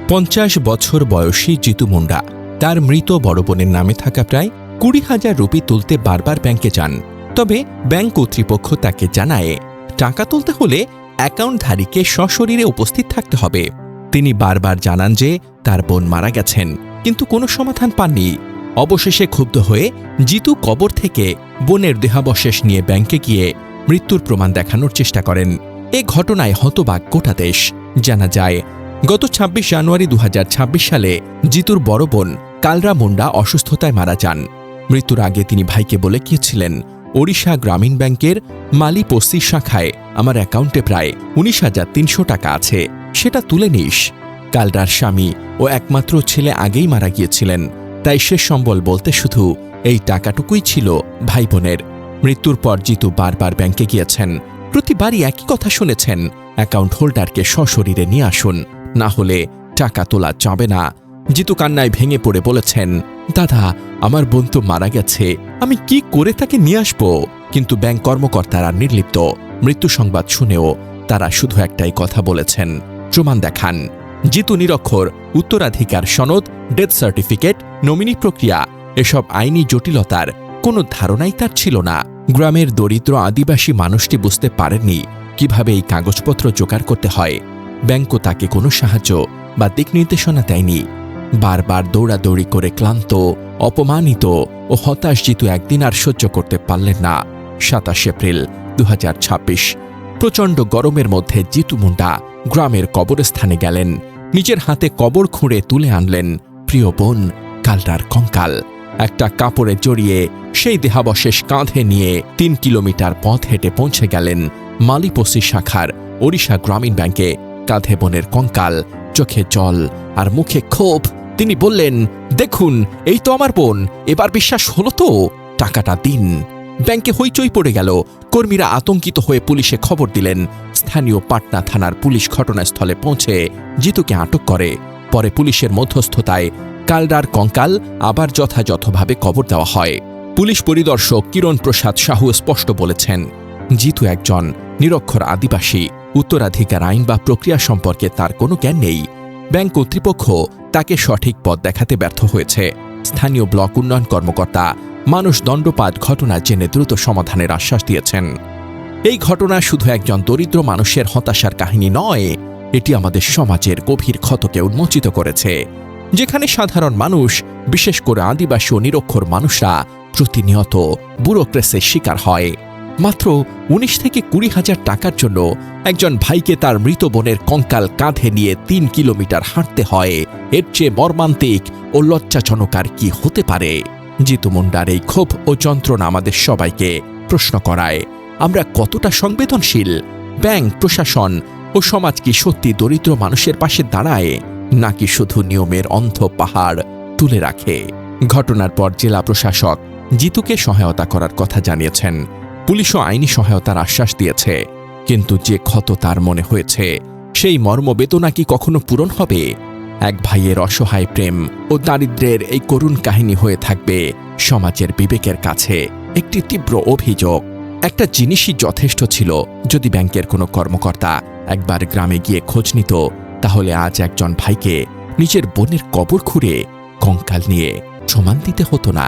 50 বছর বয়সী জিতু মুন্ডা তার মৃত বড় বোনের নামে থাকা প্রায় 20,000 রুপি তুলতে বারবার ব্যাংকে যান। তবে ব্যাংক কর্তৃপক্ষ তাকে জানায় টাকা তুলতে হলে অ্যাকাউন্টধারীকে সশরীরে উপস্থিত থাকতে হবে। তিনি বারবার জানান যে তার বোন মারা গেছেন, কিন্তু কোনো সমাধান পাননি। অবশেষে ক্ষুব্ধ হয়ে জিতু কবর থেকে বোনের দেহাবশেষ নিয়ে ব্যাংকে গিয়ে মৃত্যুর প্রমাণ দেখানোর চেষ্টা করেন। এ ঘটনায় হতবাক গোটা দেশ। জানা যায়, গত 26 জানুয়ারি 2026 সালে জিতুর বড় বোন কালরা মুন্ডা অসুস্থতায় মারা যান। মৃত্যুর আগে তিনি ভাইকে বলে গিয়েছিলেন, ওড়িশা গ্রামীণ ব্যাংকের মালি পস্তি শাখায় আমার অ্যাকাউন্টে প্রায় 19,300 টাকা আছে, সেটা তুলে নিস। কালরার স্বামী ও একমাত্র ছেলে আগেই মারা গিয়েছিলেন, তাই শেষ সম্বল বলতে শুধু এই টাকাটুকুই ছিল ভাই বোনের। মৃত্যুর পর জিতু বারবার ব্যাংকে গিয়েছেন, প্রতিবারই একই কথা শুনেছেন, অ্যাকাউন্ট হোল্ডারকে সশরীরে নিয়ে আসুন, না হলে টাকা তোলা যাবে না। জিতু কান্নায় ভেঙে পড়ে বলেছেন, দাদা, আমার বোন তো মারা গেছে, আমি কি করে তাকে নিয়ে আসব? কিন্তু ব্যাংক কর্মকর্তারা নির্লিপ্ত। মৃত্যু সংবাদ শুনেও তারা শুধু একটাই কথা বলেছেন, প্রমাণ দেখান। জিতু নিরক্ষর, উত্তরাধিকার সনদ, ডেথ সার্টিফিকেট, নমিনি প্রক্রিয়া এসব আইনি জটিলতার কোনো ধারণাই তার ছিল না। গ্রামের দরিদ্র আদিবাসী মানুষটি বুঝতে পারেননি কিভাবে এই কাগজপত্র জোগাড় করতে হয়। ব্যাংকও তাকে কোনো সাহায্য বা দিক নির্দেশনা দেয়নি। বারবার দৌড়াদৌড়ি করে ক্লান্ত, অপমানিত ও হতাশ জিতু একদিন আর সহ্য করতে পারলেন না। 27 এপ্রিল 2026 প্রচণ্ড গরমের মধ্যে জিতু মুন্ডা গ্রামের কবরস্থানে গেলেন। নিজের হাতে কবর খুঁড়ে তুলে আনলেন প্রিয় বোন কালরার কঙ্কাল। একটা কাপড়ে জড়িয়ে সেই দেহাবশেষ কাঁধে নিয়ে 3 কিলোমিটার পথ হেঁটে পৌঁছে গেলেন মালিপোসি শাখার ওড়িশা গ্রামীণ ব্যাংকে। কাঁধে বোনের কঙ্কাল, চোখে জল আর মুখে ক্ষোভ। তিনি বললেন, দেখুন, এই তো আমার বোন, এবার বিশ্বাস হলো তো? টাকাটা দিন। ব্যাংকে হইচই পড়ে গেল। কর্মীরা আতঙ্কিত হয়ে পুলিশে খবর দিলেন। স্থানীয় পাটনা থানার পুলিশ ঘটনাস্থলে পৌঁছে জিতুকে আটক করে। পরে পুলিশের মধ্যস্থতায় কালরার কঙ্কাল আবার যথাযথভাবে কবর দেওয়া হয়। পুলিশ পরিদর্শক কিরণ প্রসাদ সাহু স্পষ্ট বলেছেন, জিতু একজন নিরক্ষর আদিবাসী, উত্তরাধিকার আইন বা প্রক্রিয়া সম্পর্কে তার কোনো জ্ঞান নেই। ব্যাংক কর্তৃপক্ষ তাকে সঠিক পথ দেখাতে ব্যর্থ হয়েছে। স্থানীয় ব্লক উন্নয়ন কর্মকর্তা মানুষ দণ্ডপাত ঘটনা জেনে দ্রুত সমাধানের আশ্বাস দিয়েছেন। এই ঘটনা শুধু একজন দরিদ্র মানুষের হতাশার কাহিনী নয়, এটি আমাদের সমাজের গভীর ক্ষতকে উন্মোচিত করেছে, যেখানে সাধারণ মানুষ, বিশেষ করে আদিবাসী ও নিরক্ষর মানুষরা প্রতিনিয়ত ব্যুরোক্রেসির শিকার হয়। মাত্র 19 থেকে 20,000 টাকার জন্য একজন ভাইকে তার মৃত বোনের কঙ্কাল কাঁধে নিয়ে 3 কিলোমিটার হাঁটতে হয়। এর চেয়ে মর্মান্তিক ও লজ্জাজনক আর কি হতে পারে? জিতু মুন্ডার এই ক্ষোভ ও যন্ত্রণা আমাদের সবাইকে প্রশ্ন করায়, আমরা কতটা সংবেদনশীল? ব্যাংক, প্রশাসন ও সমাজ কি সত্যি দরিদ্র মানুষের পাশে দাঁড়ায়, নাকি শুধু নিয়মের অন্ধ পাহাড় তুলে রাখে? ঘটনার পর জেলা প্রশাসক জিতুকে সহায়তা করার কথা জানিয়েছেন। পুলিশও আইনি সহায়তার আশ্বাস দিয়েছে। কিন্তু যে ক্ষত তার মনে হয়েছে, সেই মর্মবেদনা কি কখনো পূরণ হবে? এক ভাইয়ের অসহায় প্রেম ও দারিদ্র্যের এই করুণ কাহিনী হয়ে থাকবে সমাজের বিবেকের কাছে একটি তীব্র অভিযোগ। একটা জিনিসই যথেষ্ট ছিল, যদি ব্যাংকের কোনো কর্মকর্তা একবার গ্রামে গিয়ে খোঁজ নিত, তাহলে আজ একজন ভাইকে নিজের বোনের কবর খুঁড়ে কঙ্কাল নিয়ে প্রমাণ দিতে হতো না।